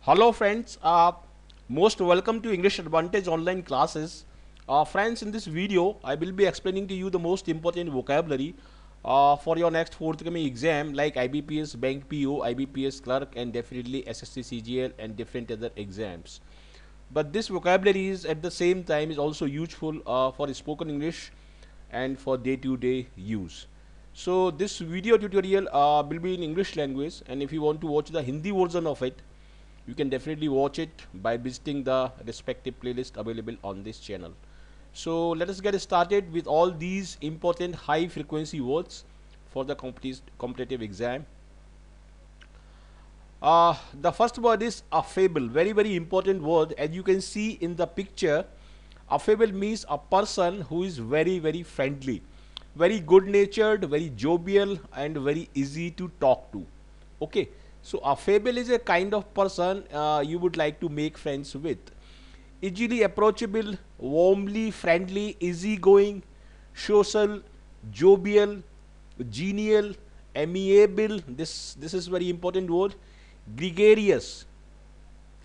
Hello friends, most welcome to English Advantage online classes. Friends, in this video I will be explaining to you the most important vocabulary for your next forthcoming exam like IBPS, Bank PO, IBPS Clerk, and definitely SSC CGL and different other exams. But this vocabulary is at the same time is also useful for spoken English and for day-to-day use. So this video tutorial will be in English language, and if you want to watch the Hindi version of it, you can definitely watch it by visiting the respective playlist available on this channel. So let us get started with all these important high frequency words for the competitive exam. The first word is affable, very important word. As you can see in the picture, affable means a person who is very friendly, very good natured, very jovial, and very easy to talk to. Okay, so affable is a kind of person you would like to make friends with. Easily approachable, warmly friendly, easygoing, social, jovial, genial, amiable. This is very important word. Gregarious.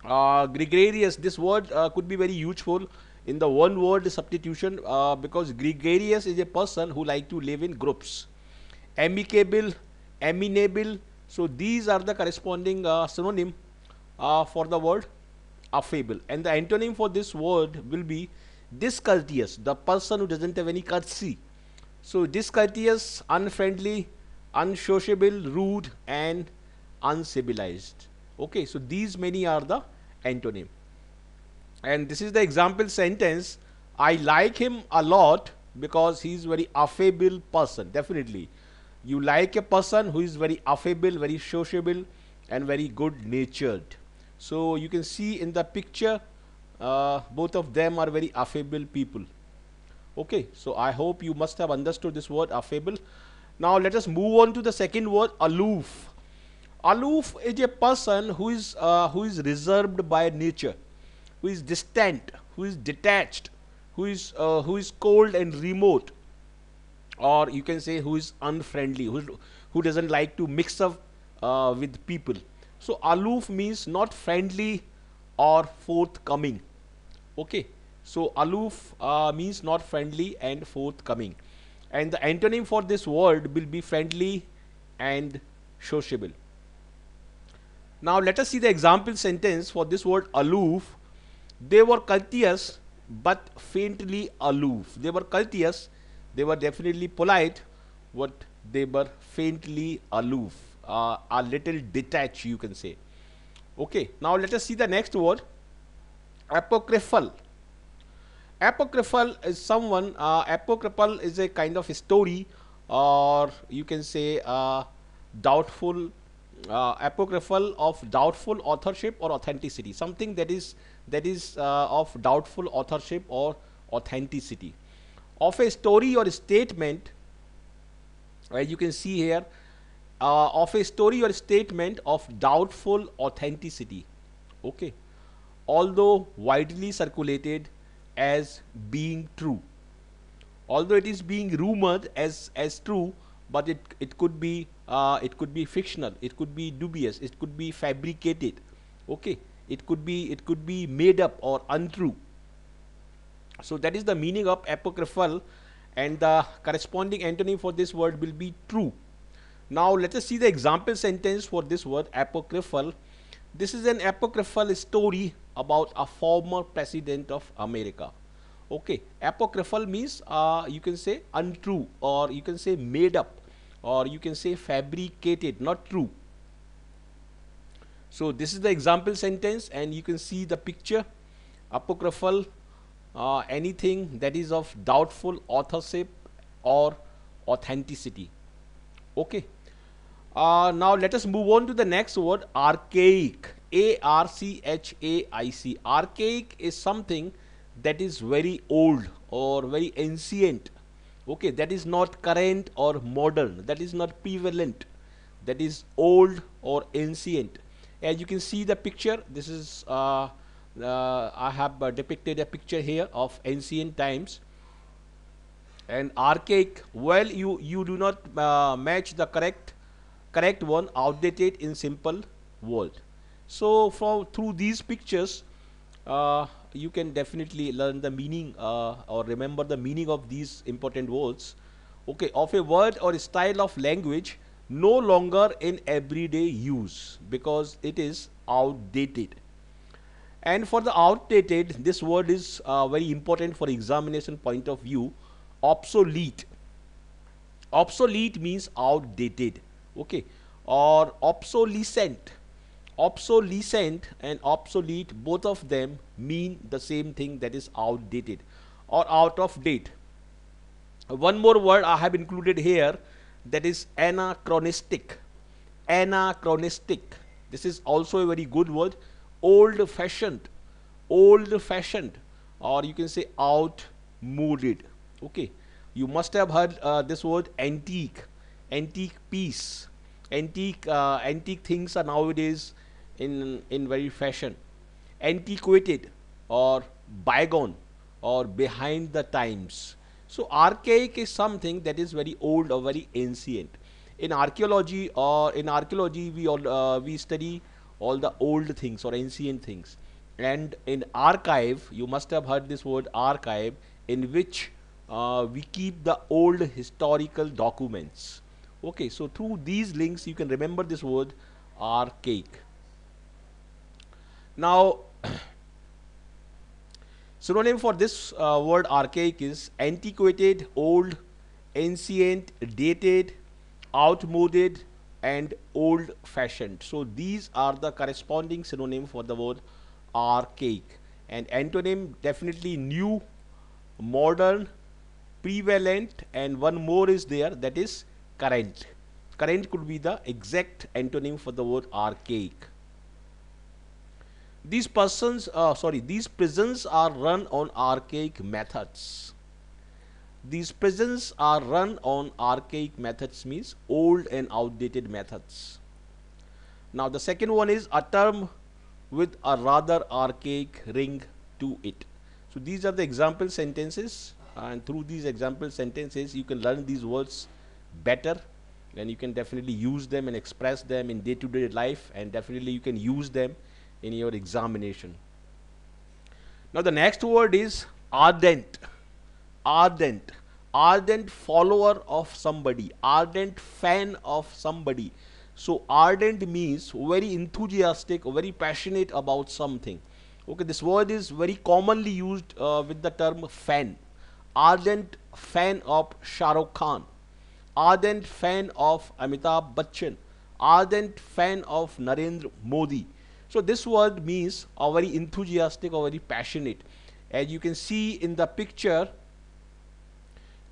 Gregarious, this word could be very useful in the one word substitution because gregarious is a person who like to live in groups. Amicable, amenable. So these are the corresponding synonym for the word affable, and the antonym for this word will be discourteous, the person who doesn't have any courtesy. So discourteous, unfriendly, unsociable, rude, and uncivilized. Okay, so these many are the antonym, and this is the example sentence. I like him a lot because he is very affable person. Definitely you like a person who is very affable, very sociable, and very good natured. So you can see in the picture both of them are very affable people. Okay, so I hope you must have understood this word affable. Now let us move on to the second word, aloof. Aloof is a person who is reserved by nature, who is distant, who is detached, who is cold and remote, or you can say who is unfriendly, who doesn't like to mix up with people. So aloof means not friendly or forthcoming. Okay, so aloof means not friendly and forthcoming, and the antonym for this word will be friendly and sociable. Now let us see the example sentence for this word aloof. They were courteous but faintly aloof. They were courteous, they were definitely polite, but they were faintly aloof, a little detached, you can say. Okay, now let us see the next word, apocryphal. Apocryphal is someone, apocryphal is a kind of a story, or you can say doubtful, apocryphal of doubtful authorship or authenticity, something that is of doubtful authorship or authenticity of a story or statement. As you can see here, of a story or statement of doubtful authenticity. Okay, although widely circulated as being true, although it is being rumored as true, but it could be fictional, it could be dubious, it could be fabricated. Okay, it could be made up or untrue. So that is the meaning of apocryphal, and the corresponding antonym for this word will be true. Now let us see the example sentence for this word apocryphal. This is an apocryphal story about a former president of America. Okay, apocryphal means you can say untrue, or you can say made up, or you can say fabricated, not true. So this is the example sentence, and you can see the picture. Apocryphal, anything that is of doubtful authorship or authenticity. Okay, now let us move on to the next word, archaic. Archaic. Archaic is something that is very old or very ancient. Okay, that is not current or modern, that is not prevalent, that is old or ancient. As you can see the picture, this is I have depicted a picture here of ancient times. And archaic, well, you do not match the correct one, outdated in simple word. So through these pictures, you can definitely learn the meaning or remember the meaning of these important words, okay, of a word or style of language no longer in everyday use because it is outdated. And for the outdated, this word is very important for examination point of view. Obsolete. Obsolete means outdated, okay, or obsolescent. Obsolescent and obsolete, both of them mean the same thing, that is outdated or out of date. One more word I have included here, that is anachronistic. Anachronistic. This is also a very good word. Old fashioned. Old fashioned, or you can say outmoded. Okay. You must have heard this word antique. Antique piece. Antique things are nowadays in very fashion. Antiquated or bygone or behind the times. So archaic is something that is very old or very ancient. In archaeology we study all the old things or ancient things. And in archive, you must have heard this word archive, in which we keep the old historical documents. Okay, so through these links you can remember this word archaic. Now synonym for this word archaic is antiquated, old, ancient, dated, outmoded, and old fashioned. So these are the corresponding synonym for the word archaic. And antonym definitely new, modern, prevalent, and one more is there, that is current. Current could be the exact antonym for the word archaic. These prisons are run on archaic methods. These prisons are run on archaic methods means old and outdated methods. Now the second one is a term with a rather archaic ring to it. So these are the example sentences, and through these example sentences you can learn these words better, and you can definitely use them and express them in day-to-day life, and definitely you can use them in your examination. Now the next word is ardent. Ardent. Ardent follower of somebody, ardent fan of somebody. So ardent means very enthusiastic, very passionate about something. Okay, this word is very commonly used with the term fan. Ardent fan of Shah Rukh Khan, ardent fan of Amitabh Bachchan, ardent fan of Narendra Modi. So this word means a very enthusiastic or very passionate. As you can see in the picture,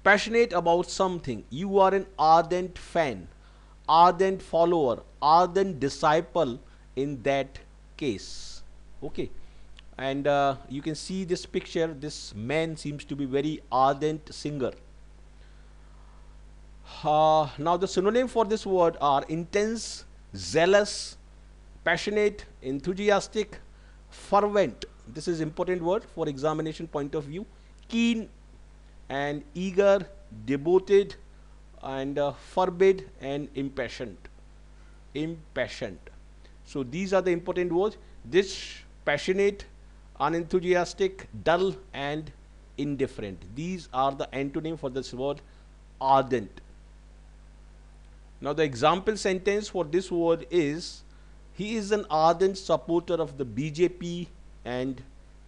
passionate about something. You are an ardent fan, ardent follower, ardent disciple in that case. Okay. And you can see this picture, this man seems to be very ardent singer. Now the synonym for this word are intense, zealous, passionate, enthusiastic, fervent. This is important word for examination point of view. Keen and eager, devoted, and fervid and impassioned. Impassioned. So these are the important words. This passionate, unenthusiastic, dull, and indifferent. These are the antonym for this word ardent. Now the example sentence for this word is, he is an ardent supporter of the BJP and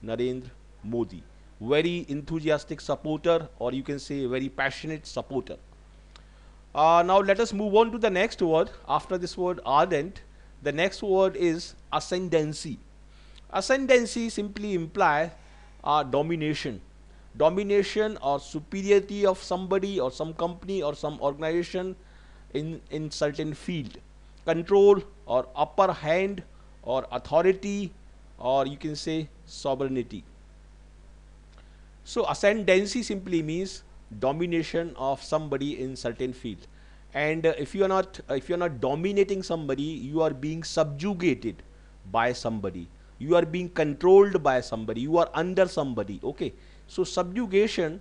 Narendra Modi. Very enthusiastic supporter, or you can say very passionate supporter. Now let us move on to the next word. After this word ardent, the next word is ascendancy. Ascendancy simply implies domination. Domination or superiority of somebody or some company or some organization in certain field. Control or upper hand or authority, or you can say sovereignty. So ascendancy simply means domination of somebody in certain field. And if you are not dominating somebody, you are being subjugated by somebody. You are being controlled by somebody. You are under somebody. Okay. So subjugation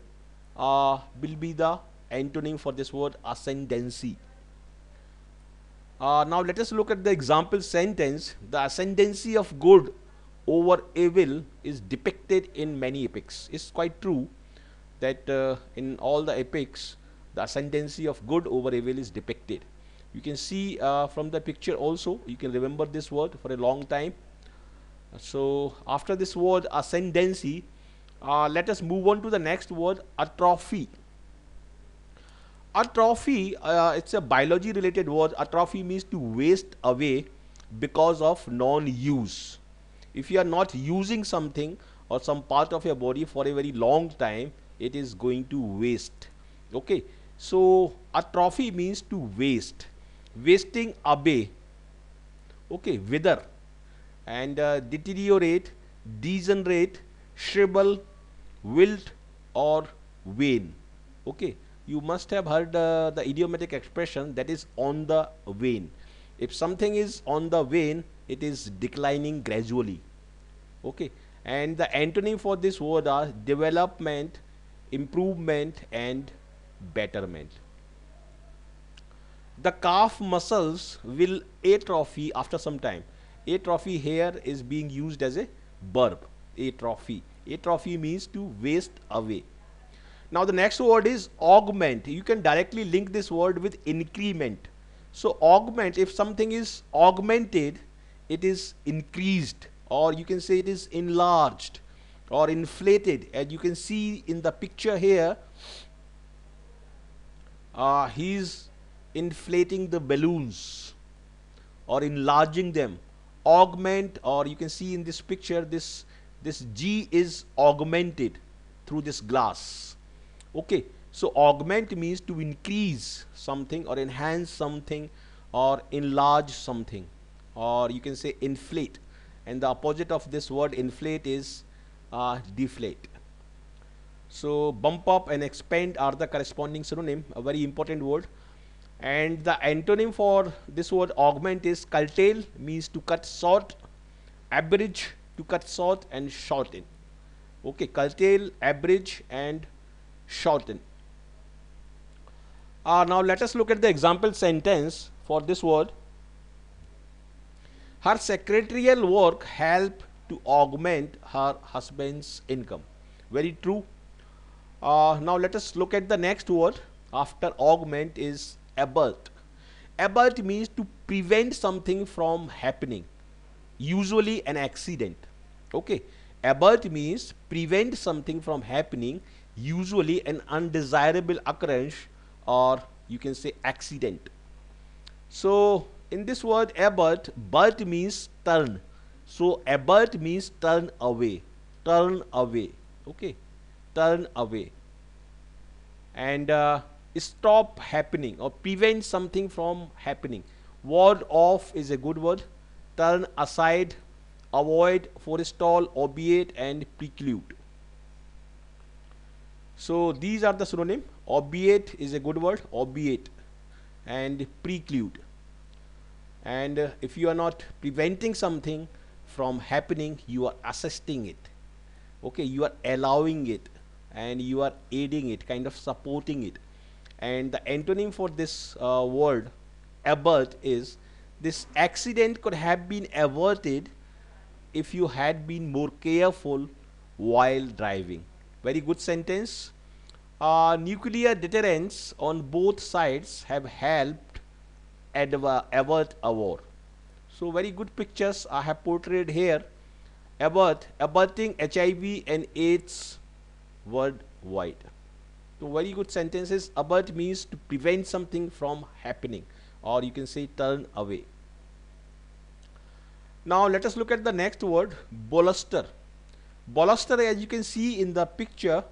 will be the antonym for this word ascendancy. Now let us look at the example sentence. The ascendancy of good over evil is depicted in many epics. It's quite true that in all the epics, the ascendancy of good over evil is depicted. You can see from the picture also, you can remember this word for a long time. So after this word ascendancy, let us move on to the next word, atrophy. Atrophy, it's a biology related word. Atrophy means to waste away because of non-use. If you are not using something or some part of your body for a very long time, it is going to waste. Okay, so atrophy means to waste, wasting away. Okay, wither and deteriorate, degenerate, shrivel, wilt or wane. Okay, you must have heard the idiomatic expression that is on the wane. If something is on the wane, it is declining gradually. Okay, and the antonym for this word are development, improvement and betterment. The calf muscles will atrophy after some time. Atrophy here is being used as a verb. Atrophy. Atrophy means to waste away. Now the next word is augment. You can directly link this word with increment. So augment, if something is augmented, it is increased, or you can say it is enlarged or inflated. As you can see in the picture here, he's inflating the balloons or enlarging them. Augment, or you can see in this picture, this G is augmented through this glass. Okay, so augment means to increase something or enhance something or enlarge something, or you can say inflate, and the opposite of this word inflate is deflate. So bump up and expand are the corresponding synonym, a very important word. And the antonym for this word augment is curtail, means to cut short, abridge, to cut short and shorten. Okay, curtail, abridge and shorten. Now let us look at the example sentence for this word. Her secretarial work helped to augment her husband's income. Very true. Now let us look at the next word after augment is avert. Avert means to prevent something from happening, usually an accident. Okay, avert means prevent something from happening, usually an undesirable occurrence, or you can say accident. So in this word avert, bert means turn. So avert means turn away, turn away. Okay, turn away. And stop happening or prevent something from happening. Ward off is a good word. Turn aside, avoid, forestall, obviate and preclude. So these are the synonym. Obviate is a good word, obviate, and preclude. And if you are not preventing something from happening, you are assisting it. Okay, you are allowing it and you are aiding it, kind of supporting it. And the antonym for this word avert is, this accident could have been averted if you had been more careful while driving. Very good sentence. Nuclear deterrents on both sides have helped avert a war. So very good pictures I have portrayed here. Avert, averting HIV and AIDS worldwide. So very good sentences. Avert means to prevent something from happening, or you can say turn away. Now let us look at the next word, bolster. Bolster, as you can see in the picture,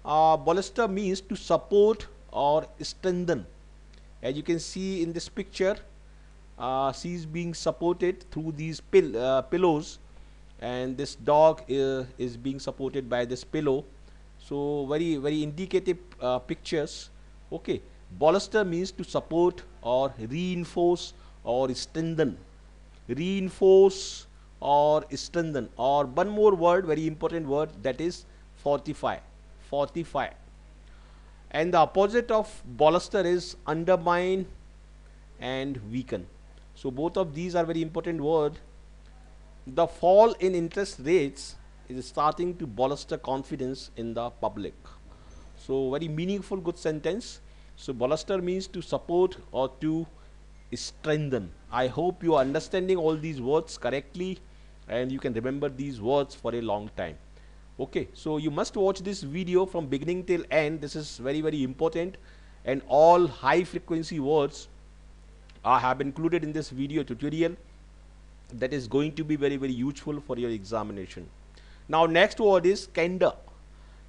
bolster means to support or strengthen. As you can see in this picture, she is being supported through these pillows, and this dog is being supported by this pillow. So very indicative pictures. Okay, bolster means to support or reinforce or strengthen. Reinforce or strengthen. Or one more word, very important word, that is fortify. Fortify. And the opposite of bolster is undermine and weaken. So both of these are very important word. The fall in interest rates is starting to bolster confidence in the public. So very meaningful, good sentence. So bolster means to support or to strengthen. I hope you are understanding all these words correctly and you can remember these words for a long time. Okay, so you must watch this video from beginning till end. This is very, very important, and all high frequency words I have included in this video tutorial that is going to be very, very useful for your examination. Now next word is candor.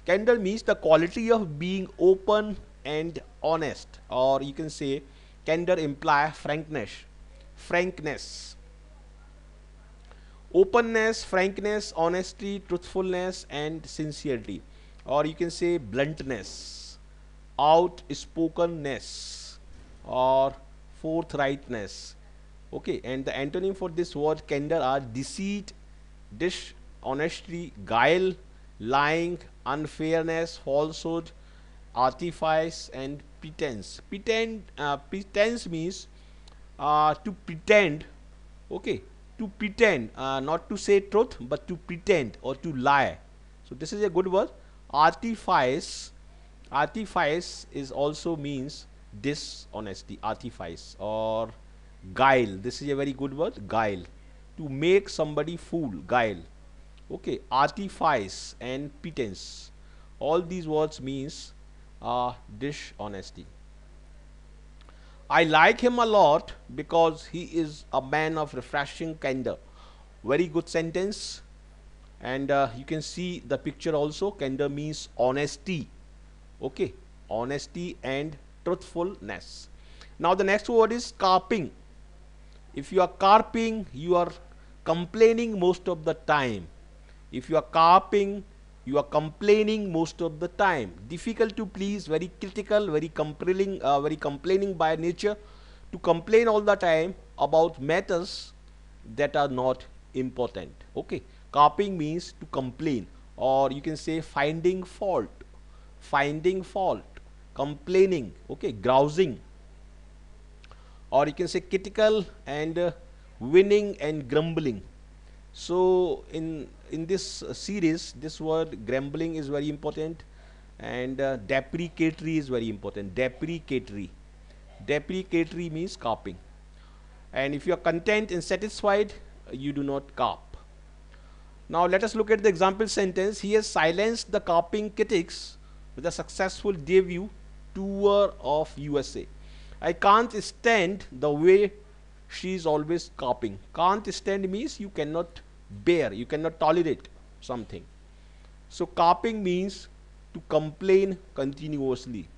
Candor means the quality of being open and honest, or you can say candor imply frankness, openness, frankness, honesty, truthfulness and sincerity, or you can say bluntness, outspokenness or forthrightness. Okay, and the antonym for this word candor are deceit, dishonesty, guile, lying, unfairness, falsehood, artifice and pretense. Pretense means to pretend. Okay, to pretend, not to say truth but to pretend or to lie. So this is a good word. Artifice is also means dishonesty, artifice, or guile. This is a very good word, guile, to make somebody fool, guile. Okay, artifice and pretense, all these words means dishonesty. I like him a lot because he is a man of refreshing candor. Very good sentence. And you can see the picture also. Candor means honesty. Okay, honesty and truthfulness. Now the next word is carping. If you are carping, you are complaining most of the time. If you are carping, you are complaining most of the time. Difficult to please, very critical, very complaining by nature. To complain all the time about matters that are not important. Okay, carping means to complain, or you can say finding fault, complaining. Okay, grousing, or you can say critical and winning and grumbling. So in this series, this word grumbling is very important, and deprecatory is very important. Deprecatory means carping. And if you are content and satisfied, you do not carp. Now let us look at the example sentence. He has silenced the carping critics with a successful debut tour of USA. I can't stand the way she is always carping. Can't stand means you cannot bear, you cannot tolerate something. So carping means to complain continuously.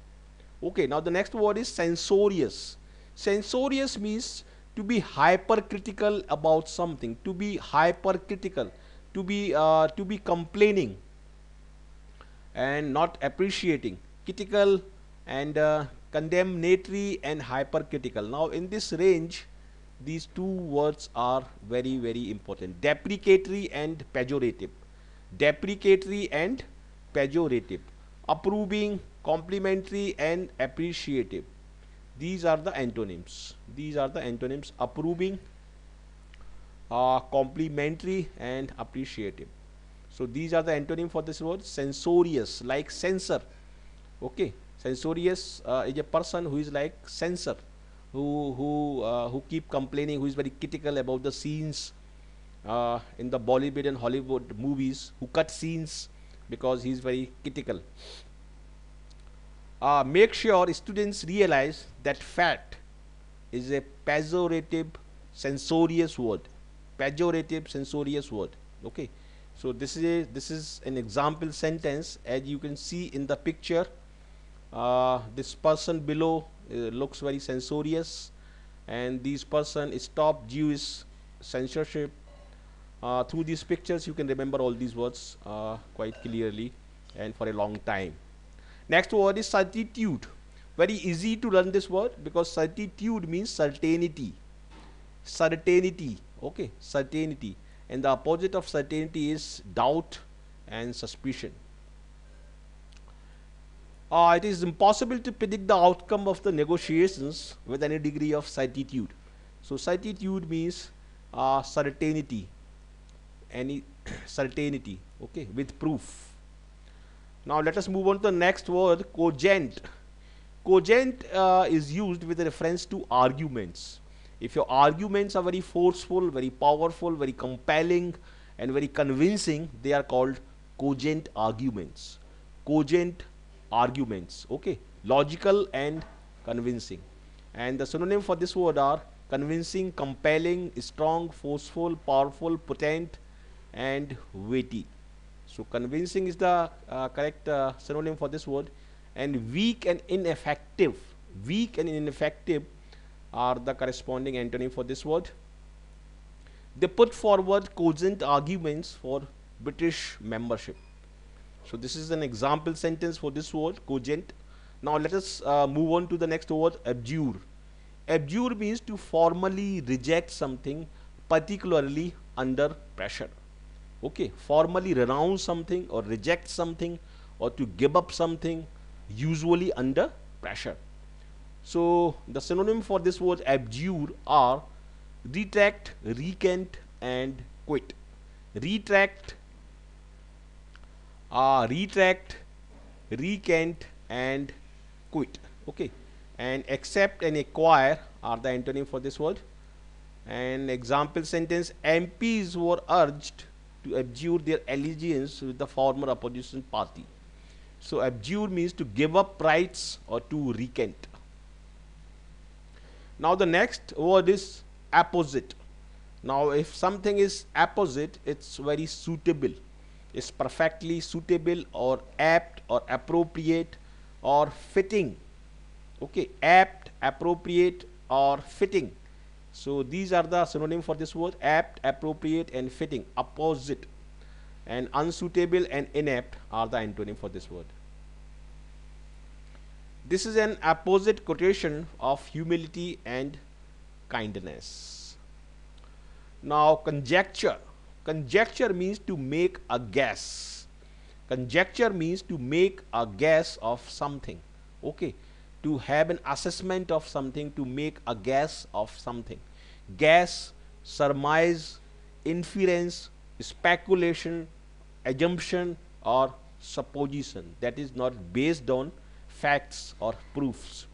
Okay, now the next word is censorious. Censorious means to be hypercritical about something, to be hypercritical, to be complaining and not appreciating. Critical and condemnatory and hypercritical. Now in this range, these two words are very, very important. Deprecatory and pejorative. Deprecatory and pejorative. Approving, complimentary and appreciative. These are the antonyms. Approving, complimentary and appreciative. So these are the antonyms for this word. Censorious, like censor. Okay, censorious is a person who is like censor, who keep complaining, who is very critical about the scenes in the Bollywood and Hollywood movies, who cut scenes because he is very critical. Make sure students realize that fat is a pejorative, censorious word. Pejorative, censorious word. Okay, so this is an example sentence. As you can see in the picture, this person below looks very censorious, and this person stop Jewish censorship. Through these pictures you can remember all these words quite clearly and for a long time. Next word is certitude. Very easy to learn this word because certitude means certainty. Okay, certainty, and the opposite of certainty is doubt and suspicion. It is impossible to predict the outcome of the negotiations with any degree of certitude. So certitude means certainty, any certainty, okay, with proof. Now let us move on to the next word, cogent. Cogent is used with reference to arguments. If your arguments are very forceful, very powerful, very compelling, and very convincing, they are called cogent arguments. Cogent arguments, okay, logical and convincing. And the synonym for this word are convincing, compelling, strong, forceful, powerful, potent, and weighty. So convincing is the correct synonym for this word, and weak and ineffective. Weak and ineffective are the corresponding antonym for this word. They put forward cogent arguments for British membership. So this is an example sentence for this word, cogent. Now let us move on to the next word, abjure. Abjure means to formally reject something, particularly under pressure. Okay, formally renounce something or reject something or to give up something, usually under pressure. So the synonym for this word abjure are retract, recant, and quit. Retract, recant, and quit. Okay, and accept and acquire are the antonym for this word. An example sentence, MPs were urged to abjure their allegiance with the former opposition party. So abjure means to give up rights or to recant. Now the next word is apposite. Now if something is apposite, it's very suitable. It's perfectly suitable or apt or appropriate or fitting. Okay, apt, appropriate, or fitting. So these are the synonym for this word, apt, appropriate, and fitting. Opposite. And unsuitable and inapt are the antonym for this word. This is an apposite quotation of humility and kindness. Now conjecture. Conjecture means to make a guess. Conjecture means to make a guess of something. Okay, to have an assessment of something, to make a guess of something. Guess, surmise, inference, speculation, assumption, or supposition that is not based on facts or proofs.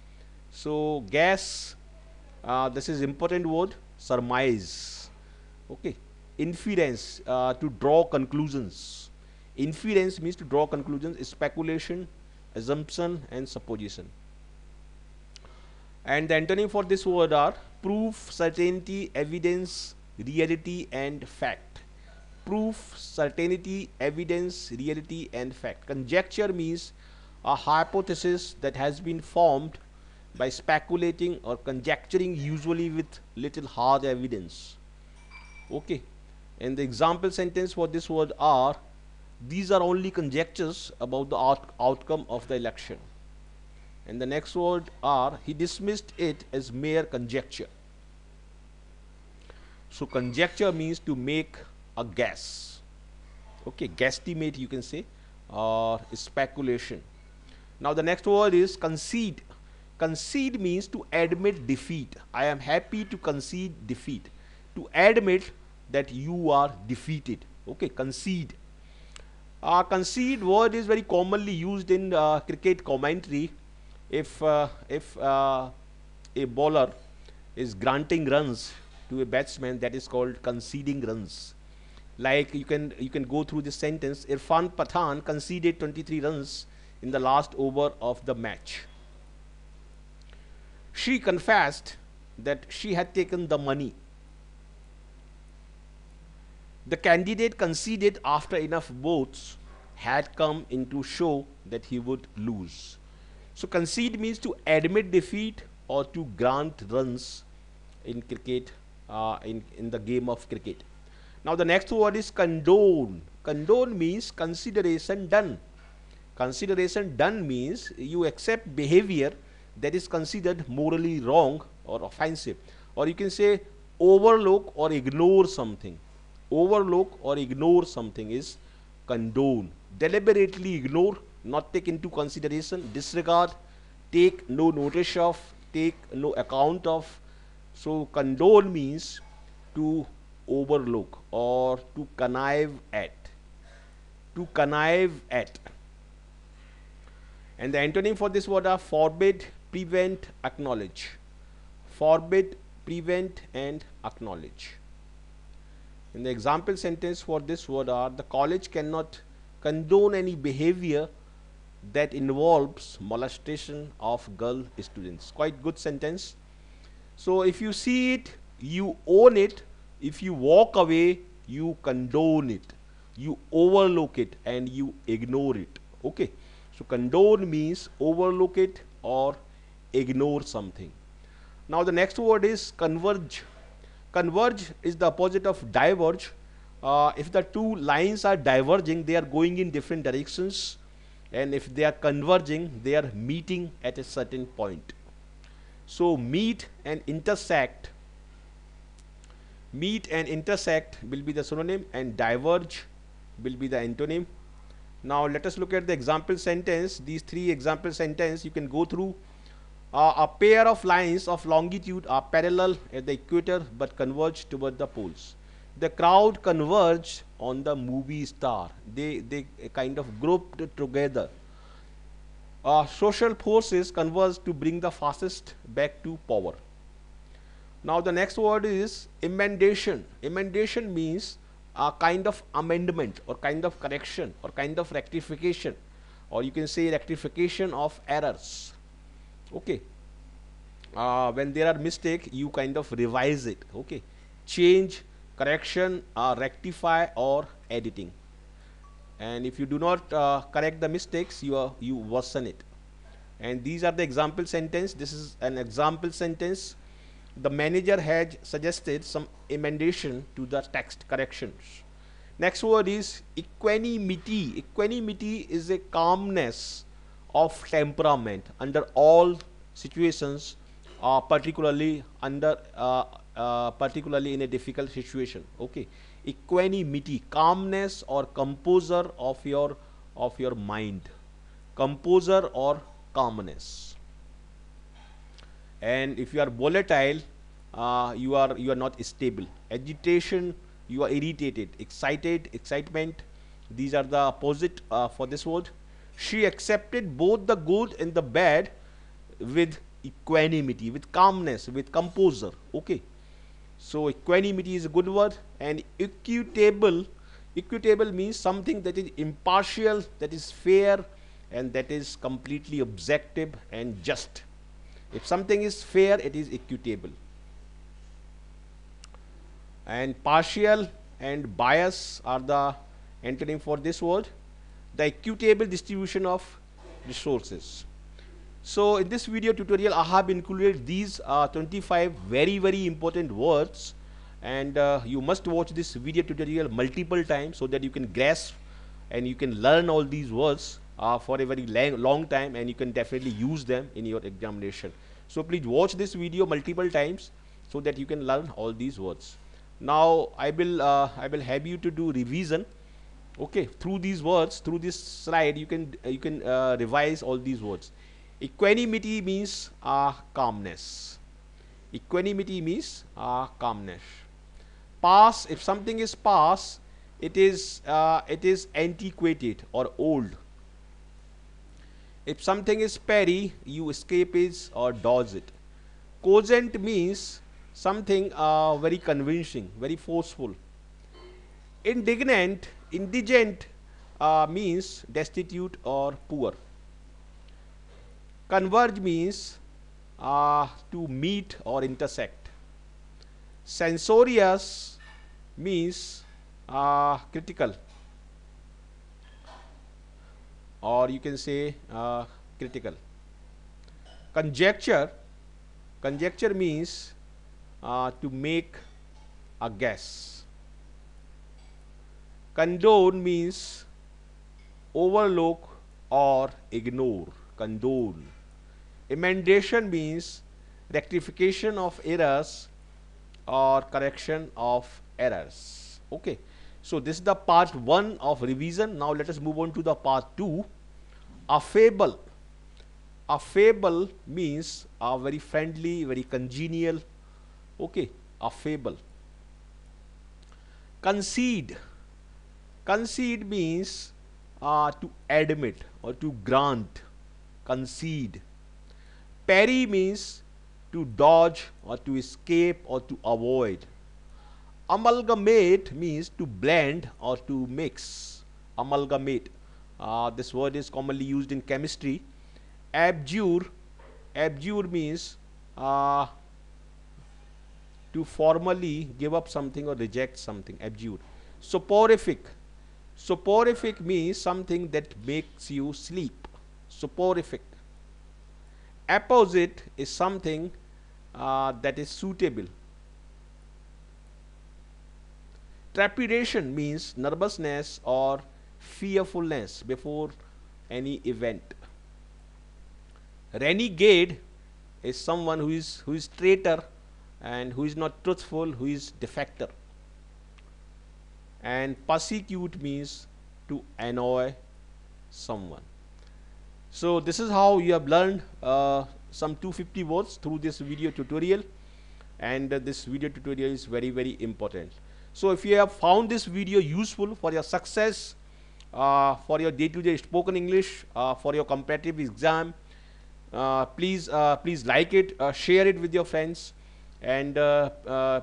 So guess, this is important word, surmise. Okay, inference, to draw conclusions. Inference means to draw conclusions, speculation, assumption, and supposition. And the antonym for this word are proof, certainty, evidence, reality, and fact. Proof, certainty, evidence, reality, and fact. Conjecture means a hypothesis that has been formed by speculating or conjecturing, usually with little hard evidence. Okay, and the example sentence for this word are, these are only conjectures about the outcome of the election. And the next word are, he dismissed it as mere conjecture. So conjecture means to make a guess. Okay, guesstimate you can say, or speculation. Now the next word is concede. Concede means to admit defeat. I am happy to concede defeat. To admit that you are defeated. Okay, concede. Concede word is very commonly used in cricket commentary. If a bowler is granting runs to a batsman, that is called conceding runs. Like you can go through this sentence, Irfan Pathan conceded 23 runs in the last over of the match. She confessed that she had taken the money. The candidate conceded after enough votes had come in to show that he would lose. So concede means to admit defeat or to grant runs in cricket, in the game of cricket. Now the next word is condone. Condone means consideration done. Consideration done means you accept behavior that is considered morally wrong or offensive, or you can say overlook or ignore something. Overlook or ignore something is condone. Deliberately ignore, not take into consideration, disregard, take no notice of, take no account of. So condone means to overlook or to connive at. To connive at. And the antonym for this word are forbid, prevent, acknowledge. Forbid, prevent and acknowledge. In the example sentence for this word are, the college cannot condone any behavior that involves molestation of girl students. Quite good sentence. So if you see it, you own it. If you walk away, you condone it. You overlook it and you ignore it. Okay. So condone means overlook it or ignore something. Now the next word is converge. Converge is the opposite of diverge. If the two lines are diverging, they are going in different directions, and if they are converging, they are meeting at a certain point. So meet and intersect. Meet and intersect will be the synonym, and diverge will be the antonym. Now let us look at the example sentence. These three example sentences you can go through. A pair of lines of longitude are parallel at the equator but converge toward the poles. The crowd converged on the movie star. They kind of grouped together. Social forces converge to bring the fascist back to power. Now the next word is emendation. Emendation means a kind of amendment or kind of correction or kind of rectification, or you can say rectification of errors. Okay. When there are mistakes, you kind of revise it. Okay. Change, correction, rectify or editing. And if you do not correct the mistakes, you worsen it. And these are the example sentence. This is an example sentence. The manager had suggested some emendation to the text corrections. Next word is equanimity. Equanimity is a calmness of temperament under all situations, particularly in a difficult situation. Okay, equanimity, calmness or composure of your mind, composure or calmness. And if you are volatile, you are not stable. Agitation, you are irritated. Excited, excitement, these are the opposite for this word. She accepted both the good and the bad with equanimity, with calmness, with composure. Okay, so equanimity is a good word. And equitable, equitable means something that is impartial, that is fair, and that is completely objective and just. If something is fair, it is equitable. And partial and bias are the antonym for this word. The equitable distribution of resources. So in this video tutorial, I have included these 25 very important words, and you must watch this video tutorial multiple times so that you can grasp and you can learn all these words for a very long time, and you can definitely use them in your examination. So please watch this video multiple times so that you can learn all these words. Now I will have you to do revision. Okay, through these words, through this slide, you can revise all these words. Equanimity means calmness. Equanimity means calmness. Past, if something is past, it is antiquated or old. If something is peri, you escape it or dodge it. Cogent means something very convincing, very forceful. Indigent means destitute or poor. Converge means to meet or intersect. Censorious means critical, or you can say critical. Conjecture means to make a guess. Condone means overlook or ignore. Condone. Emendation means rectification of errors or correction of errors. Okay, so this is the part 1 of revision. Now let us move on to the part 2. A fable. A fable means a very friendly, very congenial, Okay, a fable. Concede. Concede means to admit or to grant. Concede. Parry means to dodge or to escape or to avoid. Amalgamate means to blend or to mix. Amalgamate. This word is commonly used in chemistry. Abjure. Abjure means to formally give up something or reject something. Abjure. Soporific. Soporific means something that makes you sleep. Soporific. Apposite is something that is suitable. Trepidation means nervousness or fearfulness before any event. Renegade is someone who is traitor and who is not truthful, who is defector. And persecute means to annoy someone. So this is how you have learned some 250 words through this video tutorial, and this video tutorial is very, very important. So if you have found this video useful for your success, for your day-to-day spoken English, for your competitive exam, please like it, share it with your friends, and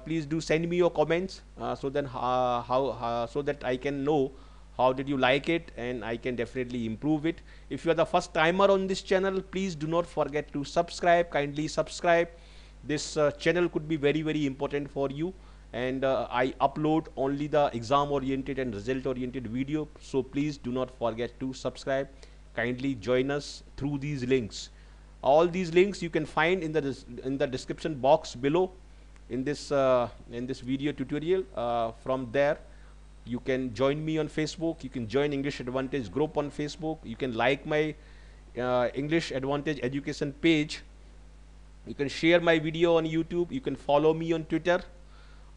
please do send me your comments so then so that I can know how did you like it, and I can definitely improve it. If you are the first timer on this channel, please do not forget to subscribe. Kindly subscribe. This channel could be very, very important for you, and I upload only the exam oriented and result oriented video, so please do not forget to subscribe. Kindly join us through these links. All these links you can find in the description box below in this video tutorial. From there you can join me on Facebook, you can join English Advantage group on Facebook, you can like my English Advantage education page, you can share my video on YouTube, you can follow me on Twitter,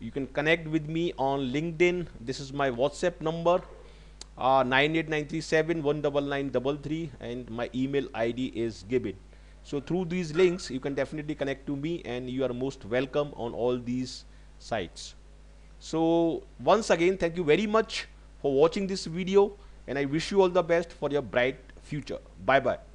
you can connect with me on LinkedIn. This is my WhatsApp number, 98937199933, and my email ID is given. So through these links you can definitely connect to me, and you are most welcome on all these sites. So once again, thank you very much for watching this video, and I wish you all the best for your bright future. Bye bye.